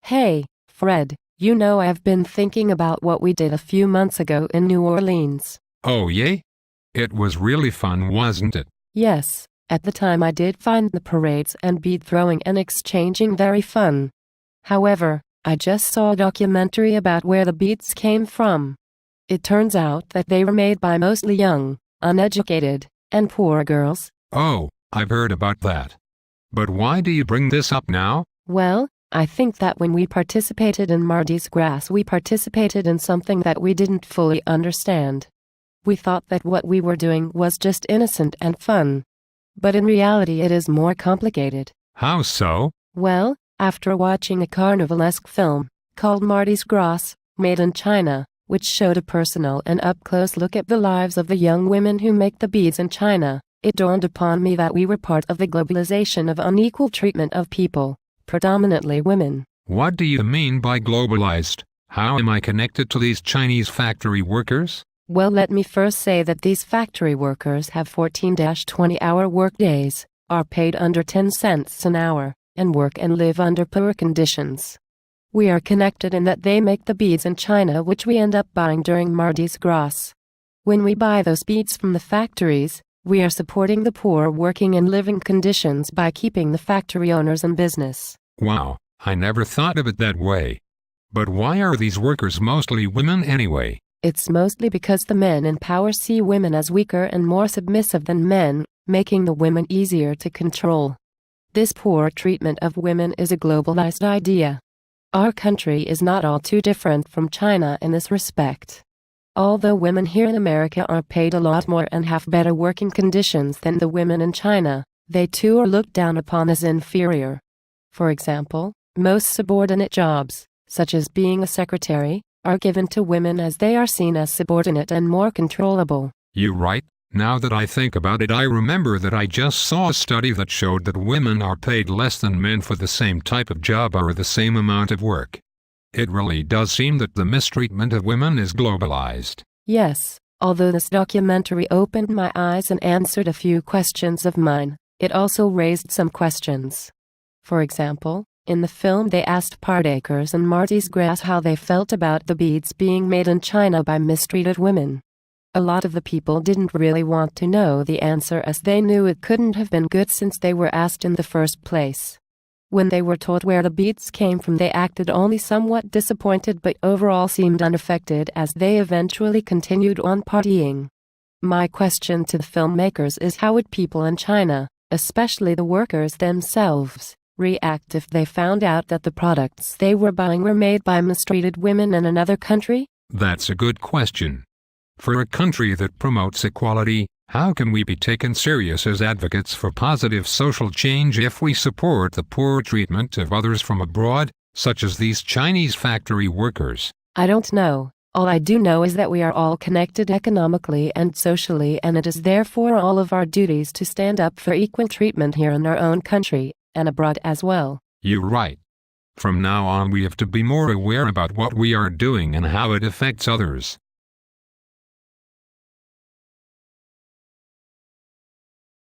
Hey, Fred, you know I've been thinking about what we did a few months ago in New Orleans. Oh yay? It was really fun, wasn't it? Yes, at the time I did find the parades and bead throwing and exchanging very fun. However, I just saw a documentary about where the beads came from. It turns out that they were made by mostly young, uneducated, and poor girls. Oh, I've heard about that. But why do you bring this up now? Well, I think that when we participated in Mardis Gras, we participated in something that we didn't fully understand. We thought that what we were doing was just innocent and fun. But in reality it is more complicated. How so? Well, after watching a carnivalesque film, called Mardis Gras, made in China, which showed a personal and up-close look at the lives of the young women who make the beads in China, it dawned upon me that we were part of the globalization of unequal treatment of people, predominantly women. What do you mean by globalized? How am I connected to these Chinese factory workers? Well, let me first say that these factory workers have 14-20-hour workdays, are paid under 10 cents an hour, and work and live under poor conditions. We are connected in that they make the beads in China, which we end up buying during Mardis Gras. When we buy those beads from the factories, we are supporting the poor working and living conditions by keeping the factory owners in business. Wow, I never thought of it that way. But why are these workers mostly women anyway? It's mostly because the men in power see women as weaker and more submissive than men, making the women easier to control. This poor treatment of women is a globalized idea. Our country is not all too different from China in this respect. Although women here in America are paid a lot more and have better working conditions than the women in China, they too are looked down upon as inferior. For example, most subordinate jobs, such as being a secretary, are given to women as they are seen as subordinate and more controllable. You're right. Now that I think about it, I remember that I just saw a study that showed that women are paid less than men for the same type of job or the same amount of work. It really does seem that the mistreatment of women is globalized. Yes, although this documentary opened my eyes and answered a few questions of mine, it also raised some questions. For example, in the film they asked partakers in Mardis Gras how they felt about the beads being made in China by mistreated women. A lot of the people didn't really want to know the answer, as they knew it couldn't have been good since they were asked in the first place. When they were told where the beads came from, they acted only somewhat disappointed but overall seemed unaffected as they eventually continued on partying. My question to the filmmakers is, how would people in China, especially the workers themselves, react if they found out that the products they were buying were made by mistreated women in another country? That's a good question. For a country that promotes equality, how can we be taken serious as advocates for positive social change if we support the poor treatment of others from abroad, such as these Chinese factory workers? I don't know. All I do know is that we are all connected economically and socially, and it is therefore all of our duties to stand up for equal treatment here in our own country, and abroad as well. You're right. From now on we have to be more aware about what we are doing and how it affects others.